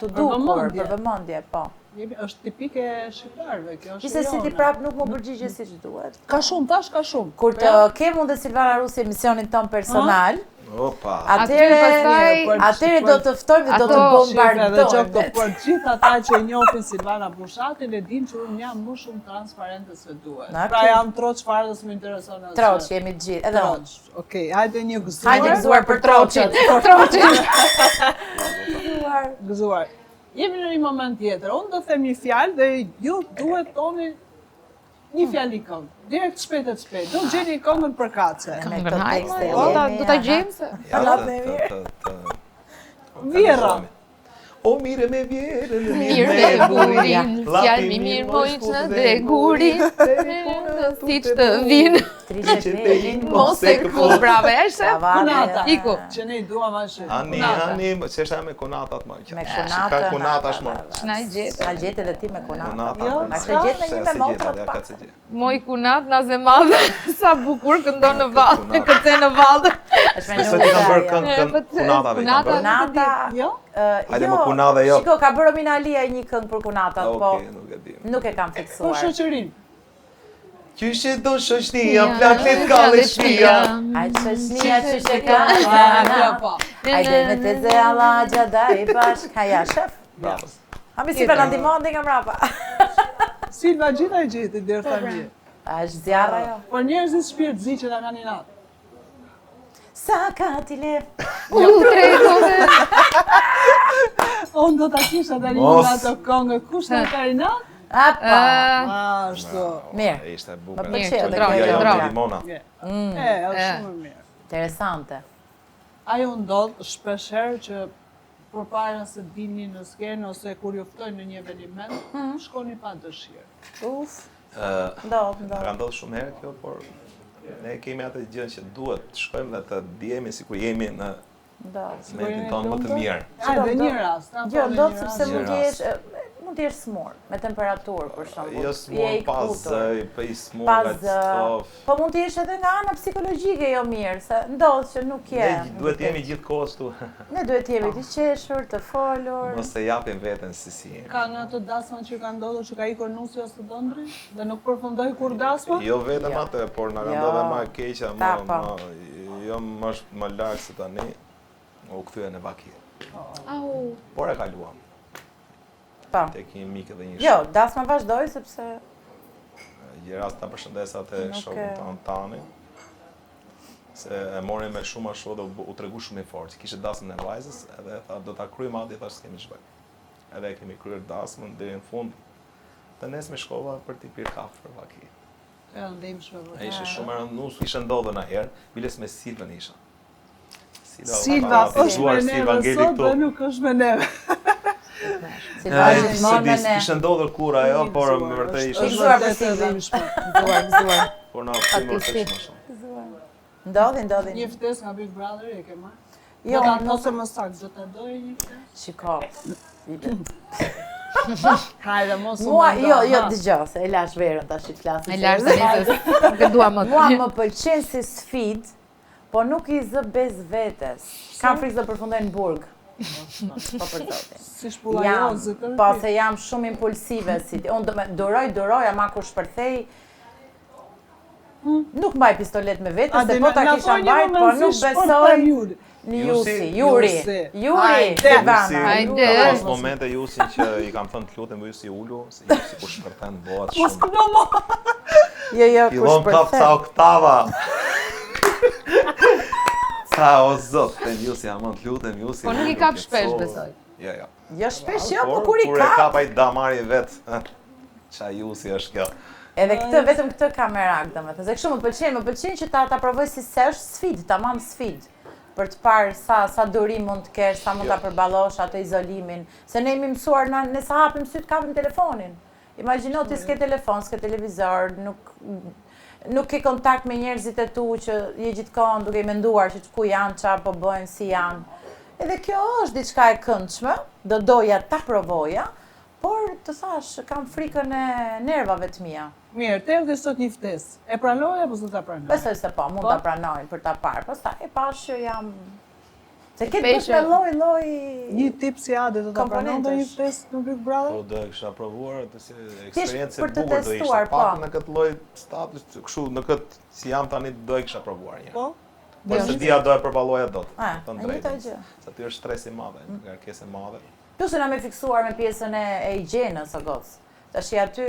të dukur, vëmendje. për vëmendje, po. Është tipike e shqiptarëve, kjo është. Gjithsesi ti prap nuk më përgjigje siç duhet. Ka shumë, tash ka shumë. Kur të kem unë dhe Silvana Rusi emisionin ton personal, Opa. atëre do të ftojmë dhe do të bombardojmë. Por gjithë ata që njohin Silvana Bushatin e dinë që unë jam më shumë transparente se duhet. Pra jam troç fare dhe s'më intereson asgjë. Troç jemi të gjithë, edhe unë. Okej, hajde një gëzuar. Hajde gëzuar për troçin. Gëzuar. Jemi në një moment tjetër. Unë do them një fjalë dhe ju duhet toni një fjali këngë. Direkt shpejt. Do gjeni këngën për kace. Këngën hajde. Do ta gjejmë se. Vjera. O mire me vjerën, Mirë me burin, fjalë mi mirë mojtë dhe gurin, si që të vinë, mos e këpull, brave, e shef? Kunata. Iku. Që ne i duam ashtu. Ani, që është me kunatat më. Me kunata. Ka kunatash më. Shna i gjithë. Na gjetë edhe ti me kunata. Jo, Na se gjetë në një me motrat pa. Moj kunat, naze madhe, sa bukur këndon në vallë, këthe në vallë. Është me Se ti kanë bërë këngë kunatave. Kunata. Jo? Hajde më kunave jo. Shiko, ka bërë Romina Alia një këngë për kunatat, po Okej, nuk e di. nuk e kam Po fiksuar. shoqërin. Qyshe do shoqënia, plaklet kalle shpia. Ai shoqënia që she ka. Hajde me të ze Allah gjadaj bashk. Haja, shef. Bravo. Hami si për ndihmon nga mrapa. Silva gjitha i gjeti deri tani. A është zjarra jo? Por njerëzit shpirt zi që na kanë natë. Sa ka ti le? Tregove. Unë do ta kisha tani nga ato këngë. Kush na ka natë? Apa. Ashtu. Mirë. Ishte bukur. Më pëlqeu, qëndron. Limona. Është shumë e mirë. Interesante. Ajo ndodh shpesh herë që përpara se dilni në skenë ose kur ju ftojnë në një eveniment, shkoni pa dëshirë. Uf. Ka Ndodh. ndodhur shumë herë kjo, por Ne kemi atë gjë që duhet të shkojmë dhe të ndjehemi sikur jemi në momentin tonë më të mirë. Edhe një rast. Jo, do të sepse mund të jesh smur me temperaturë për shembull. Jo smur pas zëj, po i smur nga stof. Po mund të jesh edhe nga ana psikologjike jo mirë, se ndodh që nuk je. Ne duhet jemi gjithkohës tu. Ne duhet jemi të qeshur, të folur. Mos e japim veten si jemi. Ka nga ato dasma që ka ndodhur që ka ikur nusi ose dëndri dhe nuk përfundoi kur dasma? Jo vetëm atë, por na ka ndodhur më e keqja, jo më larg se tani. U kthye në vaki. Por e kaluam. Tek një mik edhe një Jo, dasma vazhdoi sepse gjëra ta përshëndes atë shokun ton tani. Se e mori me shumë ashtu dhe u tregu shumë i fortë. Kishte dasmën e vajzës edhe tha do ta kryej madje thash s'kemi ç'bëj. Edhe kemi kryer dasmën deri në fund. Të nesme shkova për t'i pirë kafe për vaki. Ja, ndejmshme vërtet. Ai ishte shumë e rëndus, ishte ndodhur na herë, biles me Silvën isha. Silva është me neve sot dhe nuk është me neve. Silva gjithmonë me ne. Ishte ndodhur kur ajo, por më vërtet ishte Gëzuar për Silvën. Gëzuar. Por na primor tek më shumë. Ndodhi. Një ftesë nga Big Brother e ke marrë? Jo, ose më saktë, do ta doje një ftesë? Shiko. Hajde, mos Mua, jo, dëgjoj, se e lash verën tash i flasim. E lash tani se nuk e dua më. Mua më pëlqen si sfidë, po nuk i zë bez vetes. Kam frikë të përfundoj në burg. Po për zotin. Si shpullajozë të Po se jam shumë impulsive si ti. Unë duroj, ama kur shpërthej nuk mbaj pistolet me vete, se po ta kisha mbajt, po nuk besoj në Juri, Silvana. Ka pas momente Jusin që i kam thënë të lutem Jusi ulu, se Jusi kur shpërthen bëhet shumë. Mos këno. Jo, kur Fillon kap sa oktava. Sa o zot, ten Jusi amon të lutem Jusi. Po nuk i kap shpesh besoj. Jo. Jo shpesh jo, po kur i Kur e kap ai damari vet. Ça Jusi është kjo. Edhe vetëm këtë ka merak, domethënë. Se kështu më pëlqen që ta provoj si se është sfidë, tamam sfidë. Për të parë sa durim mund të kesh, sa mund ta përballosh atë izolimin. Se ne jemi mësuar ne sa hapim syt kapim telefonin. Imagjino ti s'ke telefon, s'ke televizor, nuk ke kontakt me njerëzit e tu që je gjithkohon duke i menduar që ku janë, çfarë po bëjnë, si janë. Edhe kjo është diçka e këndshme, do doja ta provoja. Por të thash, kam frikën e nervave të mia. Mirë, te dhe sot një ftesë. E pranoj apo s'do ta pranoj? Besoj se po, mund ta pranoj për ta parë. Pastaj e pash që jam se këtë bësh me lloj një tip si Ade do ta pranonte një ftesë në Big Brother? Po do e kisha provuar, si eksperiencë e për të bukur do ishte. testuar, po. Pak në këtë lloj status, kështu në këtë si jam tani do e kisha provuar një. Po. Po se dia do e përballoja dot. Një të gjë. Sa ty është stres i madh, ngarkesë e madhe. Plus na me fiksuar me pjesën e higjienës së gocë. Tash aty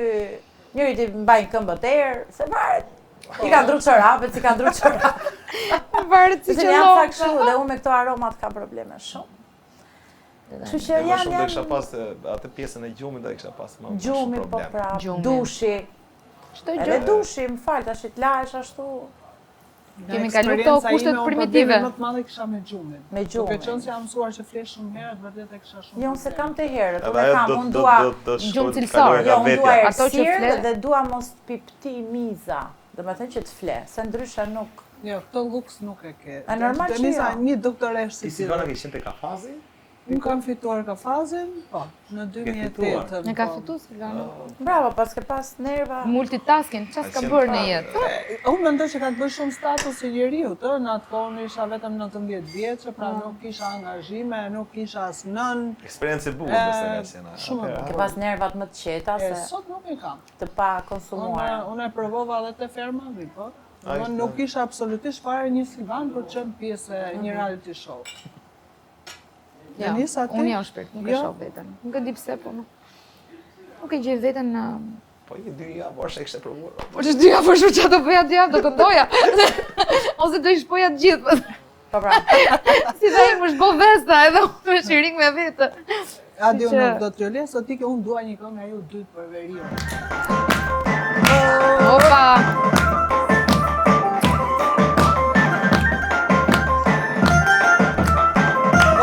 njëri ti mbajnë këmbët erë, se varet. Ti ka ndruar çorapet, si ka ndruar çorapet. Varet si që jam sa kështu dhe unë me këto aromat ka probleme shumë. Kështu që Më shumë do kisha pas atë pjesën e gjumit do kisha pas më gjumi po pra, dushi. Çdo gjë. Edhe dushi, më fal, tash të lahesh ashtu. Kemi kalu këto kushtet primitive. Më të madhe kisha me gjumin. Me gjumin. Duke qenë se jam mësuar që flesh shumë herët, vërtet e kisha shumë. Jo, se kam të herët, Edhe unë kam, unë dua gjumë cilësor. Jo, unë dua Ato që errësirë fle. dhe dua mos pipti miza. Domethënë që të fle, se ndryshe nuk. Jo, këtë luks nuk e ke. A normal që Denisa, jo. një doktoresh si Ti si vana ke qenë te kafazi? Unë kam fituar kafazin, po, në 2008. Ne ka fituar Silvana. Bravo, pas ke pas nerva. Multitasking, çfarë ka bërë në jetë? Unë mendoj që ka të bëjë shumë status si njeriu, në atë kohë isha vetëm 19 vjeçë, pra nuk kisha angazhime, nuk kisha as nën. Eksperiencë e bukur besoj nga qena. Shumë e Ke pas nervat më të qeta se Sot nuk i kam. të pa konsumuar. Unë e provova edhe te ferma, po. Unë nuk isha absolutisht fare një Silvan për të qenë pjesë e një reality show. Ja, unë jam shpirt, nuk e shoh veten. Nuk e di pse, po nuk e gjej veten në... Po i 2 javë është e kishte provuar. Po që 2 javë është që do bëja 2 javë, do këndoja. Ose do i shpoja të gjithë. Po pra. Si dhe më shbo vesta edhe unë me shiring me vete. Adi, unë nuk do t'ju le, sot ike unë dua një këngë nga ju dytë për veriun. Opa!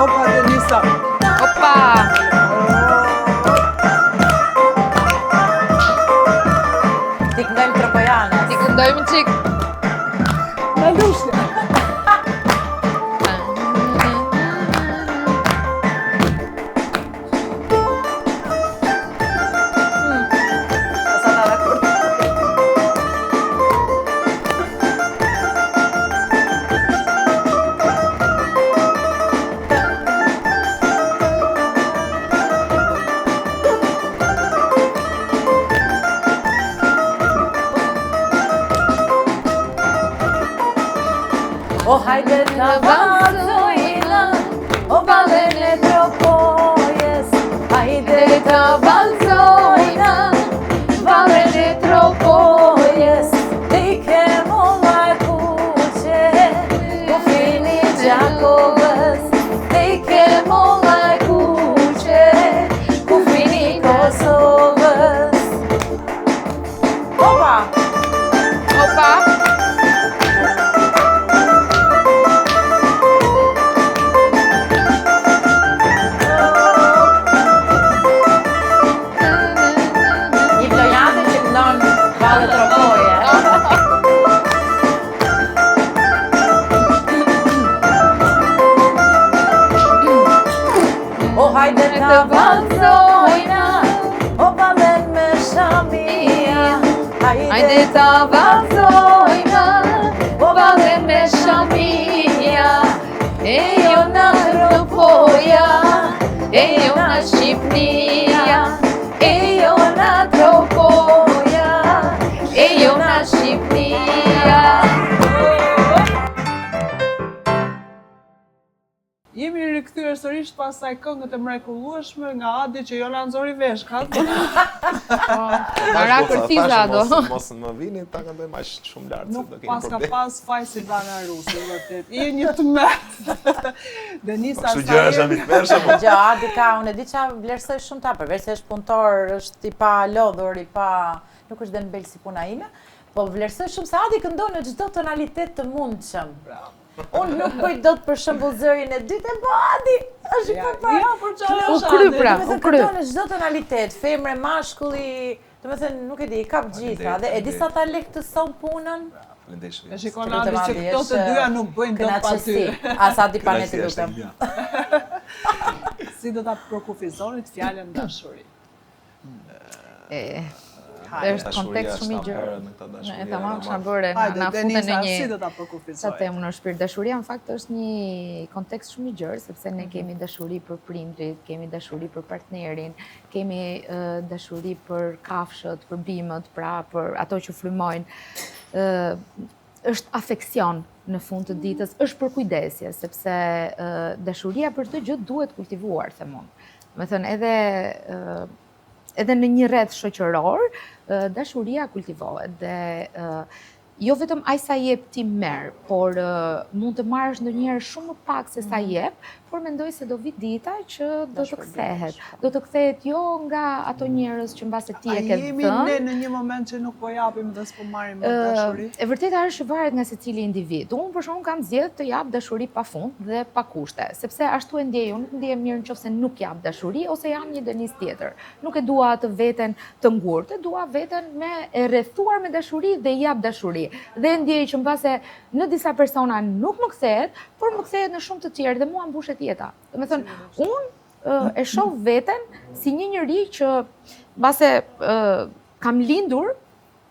Opa, Denisa! Opa! Ti këndojmë Tropojanës. Ti këndojmë qik. O hajde të valzojna, o balën e tropojes. Hajde të valzojna, balën e tropojes. Te molla e kuqe, kufini Gjakovës. Te molla e kuqe, kufini Kosovës. Opa! Opa! O hajde të valzojna, o balën me shamia. Hajde të valzojna, o balën me shamia. E jo na tropoja, e jo na Shqipnia. E jo na tropoja, e jo na Shqipnia. Jemi rikthyer sërish pas asaj këngët e mrekullueshme nga Adi që jo na nxori vesh, ka? Para kërciza do. Mos më vini ta këndojmë aq shumë lart se Nuk do kemi pas ka problem. pas faj Silvana Rusi, vërtet. Je një tmerr. Denisa Kështu gjëra është Saje. mitmershëm. Gjë, Adi ka, unë e di qa vlerësoj shumë ta, përveç se është punëtor, është i pa lodhur, nuk është dhe në belë si puna ime, po vlerësoj shumë se Adi këndon në çdo tonalitet të mundshëm. Unë nuk bëj dot për shembull zërin e dytë, po Adi është i përpara. Ja, për çfarë U është kry Adi? pra. Domethënë këndon në çdo tonalitet, femre, mashkulli, domethënë nuk e di, i kap gjitha dhe e di sa ta lehtëson punën. Faleminderit. E shikon Lutem, Adi që Adi, këto të është dyja nuk bëjnë dot pa ty. Kënaqësi. As Adi pa ne të lutem. Si do ta prokufizonit fjalën dashuri? Është kontekst shumë i gjerë. E tamam, kisha bërë na Hajde, futen në Denisa, një si do ta sa prokufizoj? temë në shpirt. Dashuria në fakt është një kontekst shumë i gjerë, sepse ne kemi dashuri për prindrit, kemi dashuri për partnerin, kemi dashuri për kafshët, për bimët, pra për ato që frymojnë. Është afeksion në fund të ditës, është për kujdesje, sepse dashuria për të gjë duhet kultivuar, them unë. Me thënë, edhe në një rreth shoqëror, dashuria kultivohet dhe jo vetëm ai sa jep ti merr, por mund të marrësh ndonjëherë shumë më pak se sa jep, por mendoj se do vi dita që do të kthehet. Do të kthehet jo nga ato njerëz që mbase ti e ke Jemi dhënë. ne në një moment që nuk po japim dhe s'po marrim më dashuri? E vërteta është që varet nga secili individ. Unë për shkakun kam zgjedhur të jap dashuri pafund dhe pa kushte, sepse ashtu e ndjej. Unë nuk ndihem mirë nëse nuk jap dashuri ose jam një Denis tjetër. Nuk e dua atë veten të ngurtë, dua veten me e rrethuar me dashuri dhe jap dashuri. Dhe ndjej që mbase në disa persona nuk më kthehet, por më kthehet në shumë të tjerë dhe mua mbushet jeta. Domethënë, unë e shoh veten si një njeri që mbase kam lindur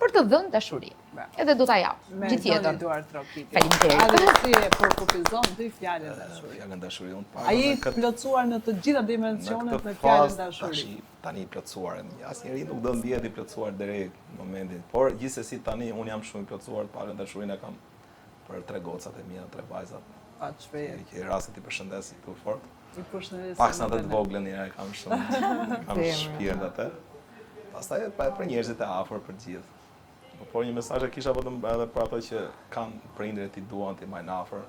për të dhënë dashuri. Edhe do ta jap gjithë jetën. Duar trokiti. Faleminderit. Adi si e përkufizon ti fjalën dashuri? Fjalën dashuri unë pa. Ai plotësuar në të gjitha dimensionet me fjalën dashuri. Tani plotësuar. Asnjëri nuk do ndihet i plotësuar deri në momentin. Por gjithsesi tani unë jam shumë i plotësuar, fjalën dashurinë kam për 3 gocat e mia, 3 vajzat. Pa shpejt. Që rastet i përshëndes këtu fort. I përshëndesim. Pak sa të vogël një herë kam shumë. Kam shpirt atë. Pastaj për njerëzit e afër për gjithë. Por një mesazh e kisha vetëm edhe për ato që kanë prindërit i duan ti majnë afër.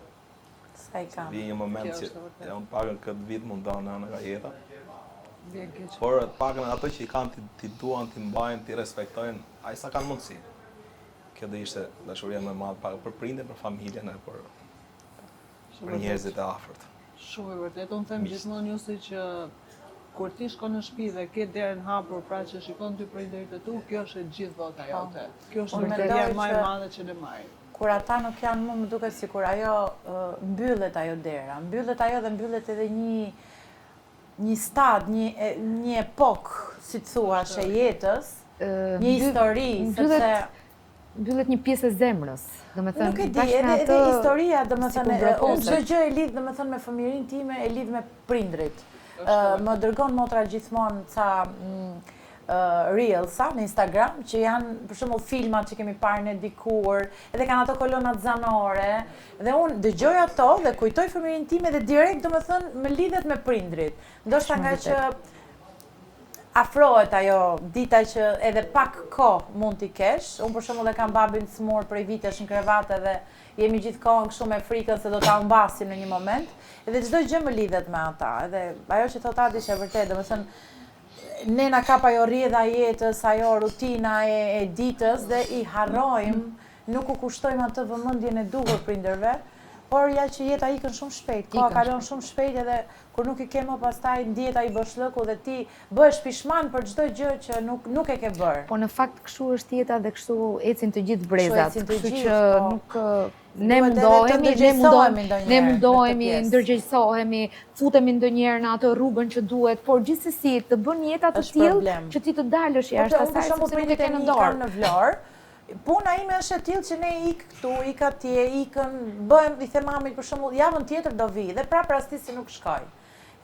Sa i kam. Vi një moment që unë pakën këtë vit mundon nga jeta. Vjen keq. Por pakën ato që i kanë ti duan, ti mbajnë, ti respektojnë, ai sa kanë mundësi. Kjo do ishte dashuria më e madhe pak për prindin, për familjen e për njerëzit e afërt. Shumë e vërtet. Unë them gjithmonë Jusi që kur ti shkon në shtëpi dhe ke derën hapur pra që shikon ty prindërit e tu, kjo është e gjithë bota jote. Kjo është Unë vërtetja mendoj më e që- madhe që ne marrim. kur ata nuk janë më duket sikur ajo mbyllet ajo dera, mbyllet ajo dhe mbyllet edhe një stad, një epok, si të thuash, e jetës, një histori, sepse mbyllet një pjesë e zemrës. nuk e di, edhe historia, domethënë, unë çdo gjë e lidh domethënë me fëmijërinë time, e lidh me prindrit. Më dërgon motra gjithmonë ca reelsa në Instagram, që janë për shembull filmat që kemi parë ne dikur, edhe kanë ato kolonat zanore, dhe unë dëgjoj ato dhe kujtoj fëmijërinë time dhe direkt domethënë më lidhet me prindrit. Ndoshta nga që afrohet ajo dita që edhe pak kohë mund t'i kesh. Unë për shembull e kam babin smur prej vitesh në krevat edhe jemi gjithkohën kështu me frikën se do ta humbasim në një moment. Edhe çdo gjë më lidhet me ata. Edhe ajo që thot Adi është e vërtetë, domethënë nena kap ajo rrjedha e jetës, ajo rutina e ditës dhe i harrojmë, nuk u kushtojmë atë vëmendjen e duhur prindërve, por ja që jeta ikën shumë shpejt, koha kalon shumë shpejt edhe kur nuk i ke më pastaj ndihet ai boshllëku dhe ti bëhesh pishman për çdo gjë që nuk e ke bërë. Po në fakt kështu është jeta dhe kështu ecin të gjithë brezat, kështu që nuk ne mundohemi, ndërgjegjësohemi, futemi ndonjëherë në atë rrugën që duhet, por gjithsesi të bën jeta të tillë që ti të dalësh jashtë asaj sepse nuk e ke në dorë. Në Vlorë, puna ime është e tillë që ne ik këtu, ik atje, ikën, bëhem, i them mamit për shembull, javën tjetër do vi dhe prap rastisi nuk shkoj.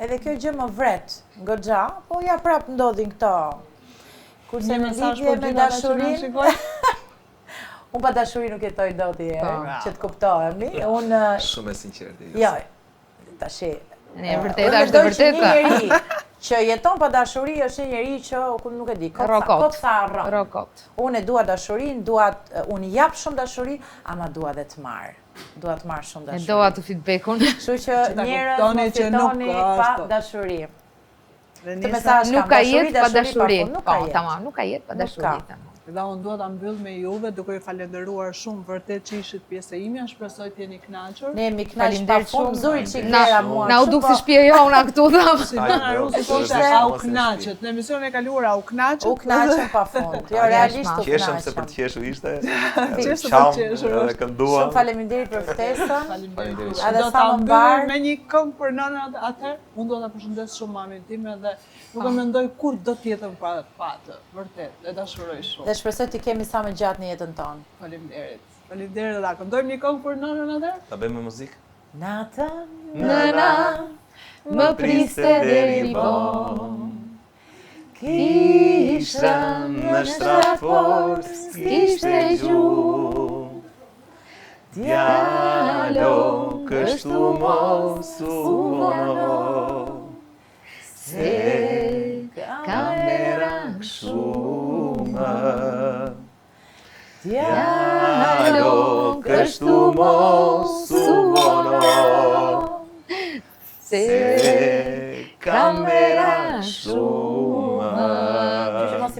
Edhe kjo gjë më vret goxha, po ja prap ndodhin këto. Kurse në lidhje me dashurinë, unë pa dashuri nuk jetoj dot herë, që të kuptohemi. Unë shumë e sinqertë. Jo, tash. E vërteta është e vërteta. Që jeton pa dashuri është një njeri që nuk e di, rokot. Unë e dua dashurinë, unë jap shumë dashuri, ama dua dhe të marr. Dua të marr shumë dashuri. E doa të feedbackun. Kështu që njerëz mos jetoni pa dashuri. Nuk ka jetë pa dashuri. Po, tamam, nuk ka jetë pa dashuri. Dhe unë dua ta mbyll me juve duke ju falenderuar shumë vërtet që ishit pjesë e ime, shpresoj të jeni kënaqur. Ne jemi kënaqur pafund, zuri çik dera mua. Na u duk si shtëpia jona këtu tham. Si Dana Rusi thoshte au kënaqet. Në emisionin e kaluar au kënaqet. U kënaqem pafund. Jo realisht u Qeshëm kënaqem. se për të qeshur ishte. Qeshëm për të qeshur. Edhe këndua. Shumë faleminderit për ftesën. Faleminderit. Edhe Do sa ta më mbyllim mbar. me një këngë për nënën atëherë. Unë do ta përshëndes shumë mamin time dhe nuk e mendoj kur do të jetëm pa atë. Vërtet, e dashuroj shumë. Dhe shpresoj të kemi sa më gjatë në jetën tonë. Faleminderit. Faleminderit dhe ta këndojmë një këngë për nënën atëherë. Ta bëjmë me muzikë? Natën, Nëna, më priste deri vonë. Kisha në shtraport, s'kishte gjuhë. Djalo, kështu mos u vono, se kamera shumë. Djalo, kështu mos u vono, se kamera shumë.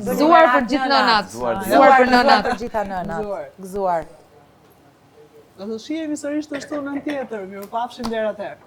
Gëzuar për gjithë nënat. Gëzuar për nënat. Për gjitha nënat. Gëzuar. Do të shihemi sërish të shtunën tjetër. Mirupafshim deri atëherë.